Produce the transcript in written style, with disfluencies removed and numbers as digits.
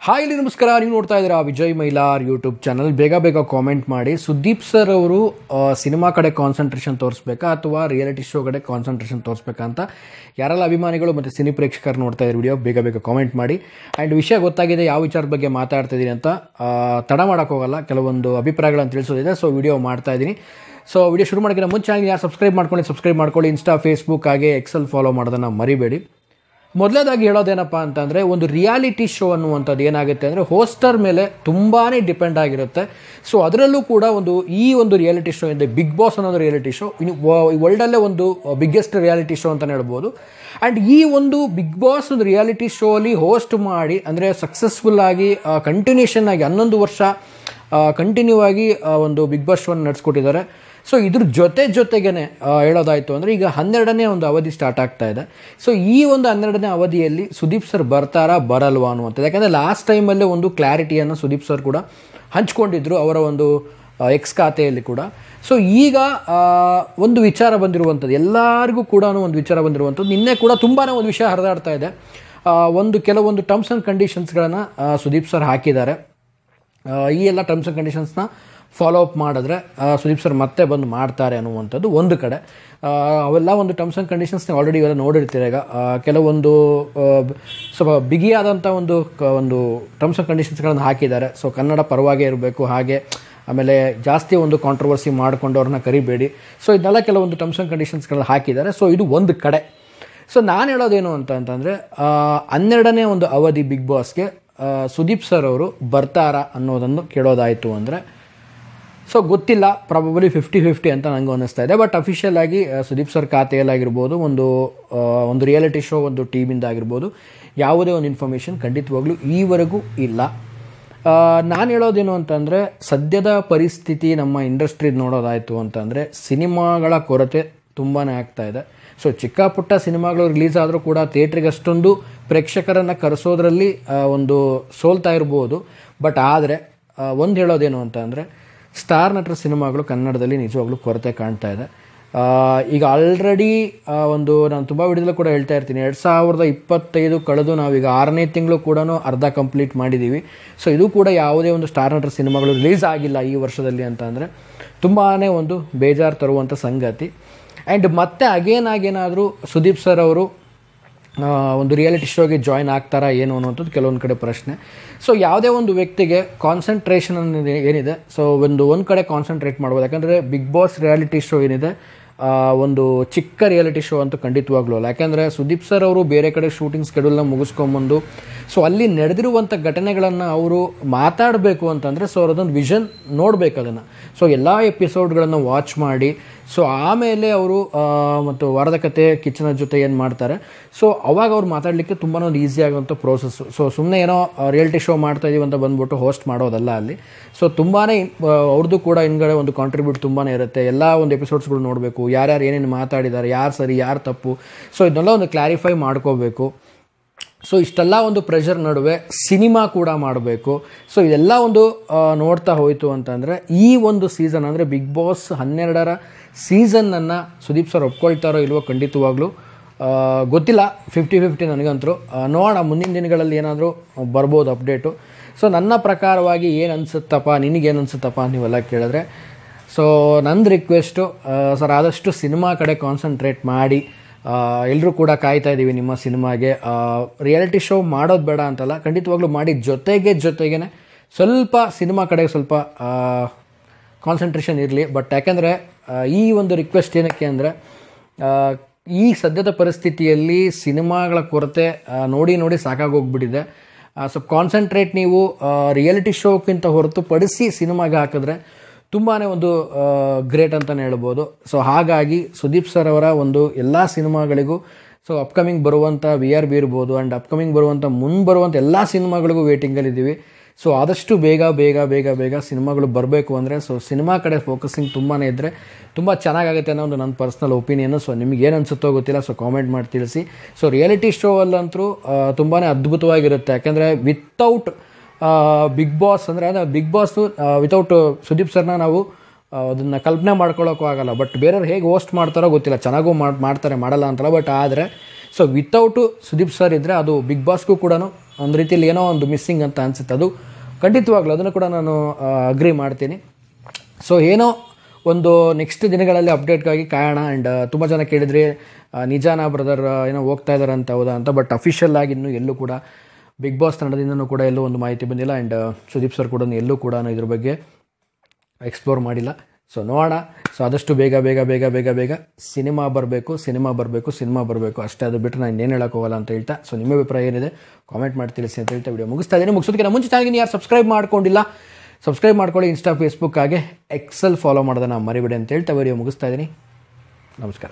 Hi ಇಲ್ಲಿ ನಮಸ್ಕಾರ. ನೀವು ನೋಡ್ತಾ ಇದ್ದೀರಾ ವಿಜಯ್ ಮೈಲಾರ್ ಯೂಟ್ಯೂಬ್ ಚಾನಲ್. ಬೇಗ ಕಾಮೆಂಟ್ ಮಾಡಿ. ಸುದೀಪ್ ಸರ್ ಅವರು ಸಿನಿಮಾ ಕಡೆ ಕಾನ್ಸಂಟ್ರೇಷನ್ ತೋರಿಸ್ಬೇಕಾ ಅಥವಾ ರಿಯಾಲಿಟಿ ಶೋ ಕಡೆ ಕಾನ್ಸಂಟ್ರೇಷನ್ ತೋರಿಸ್ಬೇಕಾ ಅಂತ ಯಾರೆಲ್ಲ ಅಭಿಮಾನಿಗಳು ಮತ್ತು ಸಿನಿ ಪ್ರೇಕ್ಷಕರು ನೋಡ್ತಾ ಇದ್ದಾರೆ ವಿಡಿಯೋ ಬೇಗ ಕಾಮೆಂಟ್ ಮಾಡಿ. ಆ್ಯಂಡ್ ವಿಷಯ ಗೊತ್ತಾಗಿದೆ ಯಾವ ವಿಚಾರದ ಬಗ್ಗೆ ಮಾತಾಡ್ತಿದ್ದೀನಿ ಅಂತ. ತಡ ಮಾಡೋಕ್ಕೋಗಲ್ಲ, ಕೆಲವೊಂದು ಅಭಿಪ್ರಾಯಗಳನ್ನು ತಿಳಿಸೋದಿದೆ, ಸೊ ವಿಡಿಯೋ ಮಾಡ್ತಾ ಇದ್ದೀನಿ. ಸೊ ವಿಡಿಯೋ ಶುರು ಮಾಡೋಕ್ಕಿಂತ ಮುಂಚೆ ಚಾನಲ್ ಯಾರು ಸಬ್ಸ್ಕ್ರೈಬ್ ಮಾಡ್ಕೊಳ್ಳಿ. ಇನ್ಸ್ಟಾ, ಫೇಸ್ಬುಕ್ ಹಾಗೆ ಎಕ್ಸೆಲ್ ಫಾಲೋ ಮಾಡೋದನ್ನು ಮರಿಬೇಡಿ. ಮೊದಲೇದಾಗಿ ಹೇಳೋದೇನಪ್ಪ ಅಂತಂದರೆ, ಒಂದು ರಿಯಾಲಿಟಿ ಶೋ ಅನ್ನುವಂಥದ್ದು ಏನಾಗುತ್ತೆ ಅಂದರೆ ಹೋಸ್ಟರ್ ಮೇಲೆ ತುಂಬಾ ಡಿಪೆಂಡ್ ಆಗಿರುತ್ತೆ. ಸೊ ಅದರಲ್ಲೂ ಕೂಡ ಈ ಒಂದು ರಿಯಾಲಿಟಿ ಶೋ ಇದೆ ಬಿಗ್ ಬಾಸ್ ಅನ್ನೋದು ರಿಯಾಲಿಟಿ ಶೋ. ಇನ್ನು ವರ್ಲ್ಡಲ್ಲೇ ಒಂದು ಬಿಗ್ಗೆಸ್ಟ್ ರಿಯಾಲಿಟಿ ಶೋ ಅಂತಲೇ ಹೇಳ್ಬೋದು. ಆ್ಯಂಡ್ ಈ ಒಂದು ಬಿಗ್ ಬಾಸ್ ಒಂದು ರಿಯಾಲಿಟಿ ಶೋ ಅಲ್ಲಿ ಹೋಸ್ಟ್ ಮಾಡಿ ಅಂದರೆ ಸಕ್ಸಸ್ಫುಲ್ ಆಗಿ ಕಂಟಿನ್ಯೂಷನ್ ಆಗಿ 11 ವರ್ಷ ಕಂಟಿನ್ಯೂ ಆಗಿ ಒಂದು ಬಿಗ್ ಬಾಸ್ ಶೋನ ನಡೆಸ್ಕೊಟ್ಟಿದ್ದಾರೆ. ಸೊ ಇದ್ರ ಜೊತೆಗೇನೆ ಹೇಳೋದಾಯಿತು ಅಂದರೆ ಈಗ 12ನೇ ಒಂದು ಅವಧಿ ಸ್ಟಾರ್ಟ್ ಆಗ್ತಾ ಇದೆ. ಸೊ ಈ ಒಂದು 12ನೇ ಅವಧಿಯಲ್ಲಿ ಸುದೀಪ್ ಸರ್ ಬರ್ತಾರಾ ಬರಲ್ವಾ ಅನ್ನುವಂಥದ್ದು. ಯಾಕಂದರೆ ಲಾಸ್ಟ್ ಟೈಮಲ್ಲೇ ಒಂದು ಕ್ಲಾರಿಟಿಯನ್ನು ಸುದೀಪ್ ಸರ್ ಕೂಡ ಹಂಚ್ಕೊಂಡಿದ್ರು ಅವರ ಒಂದು ಎಕ್ಸ್ ಖಾತೆಯಲ್ಲಿ ಕೂಡ. ಸೊ ಈಗ ಒಂದು ವಿಚಾರ ಬಂದಿರುವಂಥದ್ದು, ಎಲ್ಲರಿಗೂ ಕೂಡ ಒಂದು ವಿಚಾರ ಬಂದಿರುವಂಥದ್ದು. ನಿನ್ನೆ ಕೂಡ ತುಂಬಾ ಒಂದು ವಿಷಯ ಹರಿದಾಡ್ತಾ ಇದೆ. ಕೆಲವೊಂದು ಟರ್ಮ್ಸ್ ಆ್ಯಂಡ್ ಕಂಡೀಷನ್ಸ್ಗಳನ್ನು ಸುದೀಪ್ ಸರ್ ಹಾಕಿದ್ದಾರೆ. ಈ ಎಲ್ಲ ಟರ್ಮ್ಸ್ ಆ್ಯಂಡ್ ಕಂಡೀಷನ್ಸ್ನ ಫಾಲೋ ಅಪ್ ಮಾಡಿದ್ರೆ ಸುದೀಪ್ ಸರ್ ಮತ್ತೆ ಬಂದು ಮಾಡ್ತಾರೆ ಅನ್ನುವಂಥದ್ದು ಒಂದು ಕಡೆ. ಅವೆಲ್ಲ ಒಂದು ಟರ್ಮ್ಸ್ ಆ್ಯಂಡ್ ಕಂಡೀಷನ್ಸ್ನ ಆಲ್ರೆಡಿ ಇವೆಲ್ಲ ನೋಡಿರ್ತೀರ. ಈಗ ಕೆಲವೊಂದು ಸ್ವಲ್ಪ ಬಿಗಿಯಾದಂಥ ಒಂದು ಟರ್ಮ್ಸ್ ಆ್ಯಂಡ್ ಕಂಡೀಷನ್ಸ್ಗಳನ್ನು ಹಾಕಿದ್ದಾರೆ. ಸೊ ಕನ್ನಡ ಪರವಾಗೇ ಇರಬೇಕು, ಹಾಗೆ ಆಮೇಲೆ ಜಾಸ್ತಿ ಒಂದು ಕಾಂಟ್ರವರ್ಸಿ ಮಾಡಿಕೊಂಡು ಅವ್ರನ್ನ ಕರಿಬೇಡಿ. ಸೊ ಇದನ್ನೆಲ್ಲ ಕೆಲವೊಂದು ಟರ್ಮ್ಸ್ ಆ್ಯಂಡ್ ಕಂಡೀಷನ್ಸ್ಗಳನ್ನ ಹಾಕಿದ್ದಾರೆ. ಸೊ ಇದು ಒಂದು ಕಡೆ. ಸೊ ನಾನು ಹೇಳೋದೇನು ಅಂತಂದರೆ, 12ನೇ ಒಂದು ಅವಧಿ ಬಿಗ್ ಬಾಸ್ಗೆ ಸುದೀಪ್ ಸರ್ ಅವರು ಬರ್ತಾರಾ ಅನ್ನೋದನ್ನು ಕೇಳೋದಾಯಿತು ಅಂದರೆ, ಸೊ ಗೊತ್ತಿಲ್ಲ, ಪ್ರಾಬಬಲಿ 50-50 ಅಂತ ನನಗೂ ಅನ್ನಿಸ್ತಾ ಇದೆ. ಬಟ್ ಅಫಿಷಿಯಲ್ ಆಗಿ ಸುದೀಪ್ ಸರ್ ಖಾತೆಯಲ್ಲಾಗಿರ್ಬೋದು, ಒಂದು ರಿಯಾಲಿಟಿ ಶೋ ಒಂದು ಟೀಮಿಂದ ಆಗಿರ್ಬೋದು, ಯಾವುದೇ ಒಂದು ಇನ್ಫಾರ್ಮೇಷನ್ ಖಂಡಿತವಾಗ್ಲೂ ಈವರೆಗೂ ಇಲ್ಲ. ನಾನು ಹೇಳೋದೇನು ಅಂತಂದರೆ, ಸದ್ಯದ ಪರಿಸ್ಥಿತಿ ನಮ್ಮ ಇಂಡಸ್ಟ್ರಿದು ನೋಡೋದಾಯಿತು ಅಂತಂದರೆ ಸಿನಿಮಾಗಳ ಕೊರತೆ ತುಂಬಾ ಆಗ್ತಾ ಇದೆ. ಸೊ ಚಿಕ್ಕ ಪುಟ್ಟ ಸಿನಿಮಾಗಳು ರಿಲೀಸ್ ಆದರೂ ಕೂಡ ಥಿಯೇಟ್ರಿಗೆ ಅಷ್ಟೊಂದು ಪ್ರೇಕ್ಷಕರನ್ನು ಕರೆಸೋದ್ರಲ್ಲಿ ಒಂದು ಸೋಲ್ತಾ ಇರ್ಬೋದು. ಬಟ್ ಆದರೆ ಒಂದು ಹೇಳೋದೇನು ಅಂತಂದರೆ, ಸ್ಟಾರ್ ನಟರ ಸಿನಿಮಾಗಳು ಕನ್ನಡದಲ್ಲಿ ನಿಜವಾಗ್ಲೂ ಕೊರತೆ ಕಾಣ್ತಾ ಇದೆ. ಈಗ ಆಲ್ರೆಡಿ ನಾನು ತುಂಬ ವಿಡಿಯೋದಲ್ಲೂ ಕೂಡ ಹೇಳ್ತಾ ಇರ್ತೀನಿ, 2025 ಕಳೆದು ನಾವೀಗ 6ನೇ ತಿಂಗಳು ಕೂಡ ಅರ್ಧ ಕಂಪ್ಲೀಟ್ ಮಾಡಿದ್ದೀವಿ. ಸೊ ಇದು ಕೂಡ ಯಾವುದೇ ಒಂದು ಸ್ಟಾರ್ ನಟರ ಸಿನಿಮಾಗಳು ರಿಲೀಸ್ ಆಗಿಲ್ಲ ಈ ವರ್ಷದಲ್ಲಿ ಅಂತ ಅಂದರೆ ತುಂಬಾ ಒಂದು ಬೇಜಾರು ತರುವಂಥ ಸಂಗತಿ. ಆ್ಯಂಡ್ ಮತ್ತೆ ಆಗೇನಾದರೂ ಸುದೀಪ್ ಸರ್ ಅವರು ಒಂದು ರಿಯಾಲಿಟಿ ಶೋಗೆ ಜಾಯ್ನ್ ಆಗ್ತಾರಾ ಏನು ಅನ್ನೋಂಥದ್ದು ಕೆಲವೊಂದು ಕಡೆ ಪ್ರಶ್ನೆ. ಸೊ ಯಾವುದೇ ಒಂದು ವ್ಯಕ್ತಿಗೆ ಕಾನ್ಸಂಟ್ರೇಷನ್ ಏನಿದೆ, ಸೊ ಒಂದು ಕಡೆ ಕಾನ್ಸಂಟ್ರೇಟ್ ಮಾಡ್ಬೋದು. ಯಾಕಂದರೆ ಬಿಗ್ ಬಾಸ್ ರಿಯಾಲಿಟಿ ಶೋ ಏನಿದೆ ಒಂದು ಚಿಕ್ಕ ರಿಯಾಲಿಟಿ ಶೋ ಅಂತೂ ಖಂಡಿತವಾಗ್ಲೂ ಅಲ್ಲ. ಯಾಕೆಂದರೆ ಸುದೀಪ್ ಸರ್ ಅವರು ಬೇರೆ ಕಡೆ ಶೂಟಿಂಗ್ ಸ್ಕೆಡ್ಯೂಲ್ನ ಮುಗಿಸ್ಕೊಂಬಂದು ಸೊ ಅಲ್ಲಿ ನಡೆದಿರುವಂಥ ಘಟನೆಗಳನ್ನು ಅವರು ಮಾತಾಡಬೇಕು ಅಂತಂದರೆ ಸೊ ಅವರದೊಂದು ವಿಷನ್ ನೋಡಬೇಕು ಅದನ್ನು. ಸೊ ಎಲ್ಲ ಎಪಿಸೋಡ್ಗಳನ್ನು ವಾಚ್ ಮಾಡಿ ಸೊ ಆಮೇಲೆ ಅವರು ಮತ್ತು ವಾರದ ಕತೆ ಕಿಚನ ಜೊತೆ ಏನು ಮಾಡ್ತಾರೆ, ಸೊ ಅವಾಗ ಅವ್ರು ಮಾತಾಡಲಿಕ್ಕೆ ತುಂಬಾ ಒಂದು ಈಸಿ ಆಗುವಂಥ ಪ್ರೋಸೆಸ್ಸು. ಸೊ ಸುಮ್ಮನೆ ಏನೋ ರಿಯಾಲಿಟಿ ಶೋ ಮಾಡ್ತಾಯಿದ್ದೀವಿ ಅಂತ ಬಂದ್ಬಿಟ್ಟು ಹೋಸ್ಟ್ ಮಾಡೋದಲ್ಲ ಅಲ್ಲಿ. ಸೊ ತುಂಬಾ ಅವ್ರದ್ದು ಕೂಡ ಹಿಂದ್ಗಡೆ ಒಂದು ಕಾಂಟ್ರಿಬ್ಯೂಟ್ ತುಂಬಾ ಇರುತ್ತೆ. ಎಲ್ಲ ಒಂದು ಎಪಿಸೋಡ್ಸ್ಗಳು ನೋಡಬೇಕು, ಯಾರ್ಯಾರು ಏನೇನು ಮಾತಾಡಿದ್ದಾರೆ, ಯಾರು ಸರಿ ಯಾರು ತಪ್ಪು, ಸೊ ಇದನ್ನೆಲ್ಲ ಒಂದು ಕ್ಲಾರಿಫೈ ಮಾಡ್ಕೋಬೇಕು. ಸೊ ಇಷ್ಟೆಲ್ಲ ಒಂದು ಪ್ರೆಷರ್ ನಡುವೆ ಸಿನಿಮಾ ಕೂಡ ಮಾಡಬೇಕು. ಸೊ ಇದೆಲ್ಲ ಒಂದು ನೋಡ್ತಾ ಹೋಯಿತು ಅಂತಂದರೆ ಈ ಒಂದು ಸೀಸನ್ ಅಂದರೆ ಬಿಗ್ ಬಾಸ್ 12ರ ಸೀಸನ್ನನ್ನು ಸುದೀಪ್ ಸರ್ ಒಪ್ಕೊಳ್ತಾರೋ ಇಲ್ವೋ ಖಂಡಿತವಾಗ್ಲೂ ಗೊತ್ತಿಲ್ಲ. 50-50 ನನಗಂತರೂ. ನೋಡೋಣ ಮುಂದಿನ ದಿನಗಳಲ್ಲಿ ಏನಾದರೂ ಬರ್ಬೋದು ಅಪ್ಡೇಟು. ಸೊ ನನ್ನ ಪ್ರಕಾರವಾಗಿ ಏನು ಅನಿಸುತ್ತಪ್ಪ, ನಿನಗೇನು ಅನಿಸುತ್ತಪ್ಪ ನೀವೆಲ್ಲ ಕೇಳಿದ್ರೆ, ಸೊ ನಂದು ರಿಕ್ವೆಸ್ಟು ಸರ್ ಆದಷ್ಟು ಸಿನಿಮಾ ಕಡೆ ಕಾನ್ಸಂಟ್ರೇಟ್ ಮಾಡಿ. ಎಲ್ಲರೂ ಕೂಡ ಕಾಯ್ತಾ ಇದ್ದೀವಿ ನಿಮ್ಮ ಸಿನಿಮಾಗೆ. ರಿಯಾಲಿಟಿ ಶೋ ಮಾಡೋದು ಬೇಡ ಅಂತಲ್ಲ, ಖಂಡಿತವಾಗ್ಲೂ ಮಾಡಿ. ಜೊತೆಗೇ ಸ್ವಲ್ಪ ಸಿನಿಮಾ ಕಡೆಗೆ ಸ್ವಲ್ಪ ಕಾನ್ಸಂಟ್ರೇಷನ್ ಇರಲಿ. ಬಟ್ ಯಾಕೆಂದರೆ ಈ ಒಂದು ರಿಕ್ವೆಸ್ಟ್ ಏನಕ್ಕೆ ಅಂದರೆ, ಈ ಸದ್ಯದ ಪರಿಸ್ಥಿತಿಯಲ್ಲಿ ಸಿನಿಮಾಗಳ ಕೊರತೆ ನೋಡಿ ಸಾಕಾಗೋಗ್ಬಿಟ್ಟಿದೆ. ಸ್ವಲ್ಪ ಕಾನ್ಸಂಟ್ರೇಟ್ ನೀವು ರಿಯಾಲಿಟಿ ಶೋಕ್ಕಿಂತ ಹೊರತುಪಡಿಸಿ ಸಿನಿಮಾಗೆ ಹಾಕಿದ್ರೆ ತುಂಬಾ ಒಂದು ಗ್ರೇಟ್ ಅಂತಲೇ ಹೇಳ್ಬೋದು. ಸೊ ಹಾಗಾಗಿ ಸುದೀಪ್ ಸರ್ ಅವರ ಒಂದು ಎಲ್ಲ ಸಿನಿಮಾಗಳಿಗೂ, ಸೊ ಅಪ್ಕಮಿಂಗ್ ಬರುವಂಥ VRB ಇರ್ಬೋದು ಆ್ಯಂಡ್ ಅಪ್ಕಮಿಂಗ್ ಬರುವಂಥ ಬರುವಂಥ ಎಲ್ಲ ಸಿನಿಮಾಗಳಿಗೂ ವೇಟಿಂಗಲ್ಲಿದ್ದೀವಿ. ಸೊ ಆದಷ್ಟು ಬೇಗ ಸಿನಿಮಾಗಳು ಬರಬೇಕು ಅಂದರೆ ಸೊ ಸಿನಿಮಾ ಕಡೆ ಫೋಕಸಿಂಗ್ ತುಂಬಾ ಇದ್ದರೆ ತುಂಬ ಚೆನ್ನಾಗಾಗುತ್ತೆ ಅನ್ನೋ ಒಂದು ನನ್ನ ಪರ್ಸ್ನಲ್ ಒಪಿನಿಯನ್ನು. ಸೊ ನಿಮ್ಗೆ ಏನು ಅನಿಸುತ್ತೋ ಗೊತ್ತಿಲ್ಲ, ಸೊ ಕಾಮೆಂಟ್ ಮಾಡಿ ತಿಳಿಸಿ. ಸೊ ರಿಯಾಲಿಟಿ ಶೋ ಅಲ್ಲಂತೂ ತುಂಬಾ ಅದ್ಭುತವಾಗಿರುತ್ತೆ. ಯಾಕೆಂದರೆ ವಿತೌಟ್ ಬಿಗ್ ಬಾಸ್ ಅಂದರೆ ಬಿಗ್ ಬಾಸು ವಿತೌಟ್ ಸುದೀಪ್ ಸರ್ನ ನಾವು ಅದನ್ನು ಕಲ್ಪನೆ ಮಾಡ್ಕೊಳ್ಳೋಕ್ಕೂ ಆಗಲ್ಲ. ಬಟ್ ಬೇರೆಯವ್ರು ಹೇಗೆ ಹೋಸ್ಟ್ ಮಾಡ್ತಾರೋ ಗೊತ್ತಿಲ್ಲ, ಚೆನ್ನಾಗೂ ಮಾಡ್ತಾರೆ, ಮಾಡಲ್ಲ ಅಂತಲ್ಲ. ಬಟ್ ಆದರೆ ಸೊ ವಿತೌಟು ಸುದೀಪ್ ಸರ್ ಇದ್ದರೆ ಅದು ಬಿಗ್ ಬಾಸ್ಗೂ ಕೂಡ ಒಂದು ರೀತಿಯಲ್ಲಿ ಏನೋ ಒಂದು ಮಿಸ್ಸಿಂಗ್ ಅಂತ ಅನಿಸುತ್ತೆ. ಅದು ಖಂಡಿತವಾಗ್ಲೂ ಅದನ್ನು ಕೂಡ ನಾನು ಅಗ್ರಿ ಮಾಡ್ತೀನಿ. ಸೊ ಏನೋ ಒಂದು ನೆಕ್ಸ್ಟ್ ದಿನಗಳಲ್ಲಿ ಅಪ್ಡೇಟ್ಗಾಗಿ ಕಾಯೋಣ. ಆ್ಯಂಡ್ ತುಂಬ ಜನ ಕೇಳಿದ್ರಿ ನಿಜಾನಾ ಬ್ರದರ್ ಏನೋ ಹೋಗ್ತಾ ಇದ್ದಾರೆ ಅಂತ ಹೌದಾ ಅಂತ. ಬಟ್ ಅಫಿಷಿಯಲ್ ಆಗಿ ಇನ್ನೂ ಎಲ್ಲೂ ಕೂಡ ಬಿಗ್ ಬಾಸ್ ತಂಡದಿಂದನೂ ಕೂಡ ಎಲ್ಲೂ ಒಂದು ಮಾಹಿತಿ ಬಂದಿಲ್ಲ. ಆ್ಯಂಡ್ ಸುದೀಪ್ ಸರ್ ಕೂಡ ಎಲ್ಲೂ ಕೂಡ ಇದ್ರ ಬಗ್ಗೆ ಎಕ್ಸ್ಪ್ಲೋರ್ ಮಾಡಿಲ್ಲ. ಸೊ ನೋಡೋಣ. ಸೊ ಆದಷ್ಟು ಬೇಗ ಸಿನಿಮಾ ಬರಬೇಕು ಅಷ್ಟೇ. ಅದು ಬಿಟ್ಟರೆ ನಾನು ಇನ್ನೇನು ಹೇಳೋಕ್ಕೋಗಲ್ಲ ಅಂತ ಹೇಳ್ತಾ, ಸೊ ನಿಮ್ಮ ಅಭಿಪ್ರಾಯ ಏನಿದೆ ಕಾಮೆಂಟ್ ಮಾಡಿ ತಿಳಿಸಿ ಅಂತ ಹೇಳ್ತಾ ವಿಡಿಯೋ ಮುಗಿಸ್ತಾ ಇದ್ದೀನಿ. ಮುಗಿಸೋದಕ್ಕಿಂತ ಮುಂಚೆ ಚಾನಲ್ಗೆ ಯಾರು ಸಬ್ಸ್ಕ್ರೈಬ್ ಮಾಡ್ಕೊಂಡಿಲ್ಲ ಸಬ್ಸ್ಕ್ರೈಬ್ ಮಾಡ್ಕೊಳ್ಳಿ. ಇನ್ಸ್ಟಾ ಫೇಸ್ಬುಕ್ ಹಾಗೆ ಎಕ್ಸೆಲ್ ಫಾಲೋ ಮಾಡೋದನ್ನು ಮರಿಬೇಡಿ ಅಂತ ಹೇಳ್ತಾ ವಿಡಿಯೋ ಮುಗಿಸ್ತಾ ಇದ್ದೀನಿ. ನಮಸ್ಕಾರ.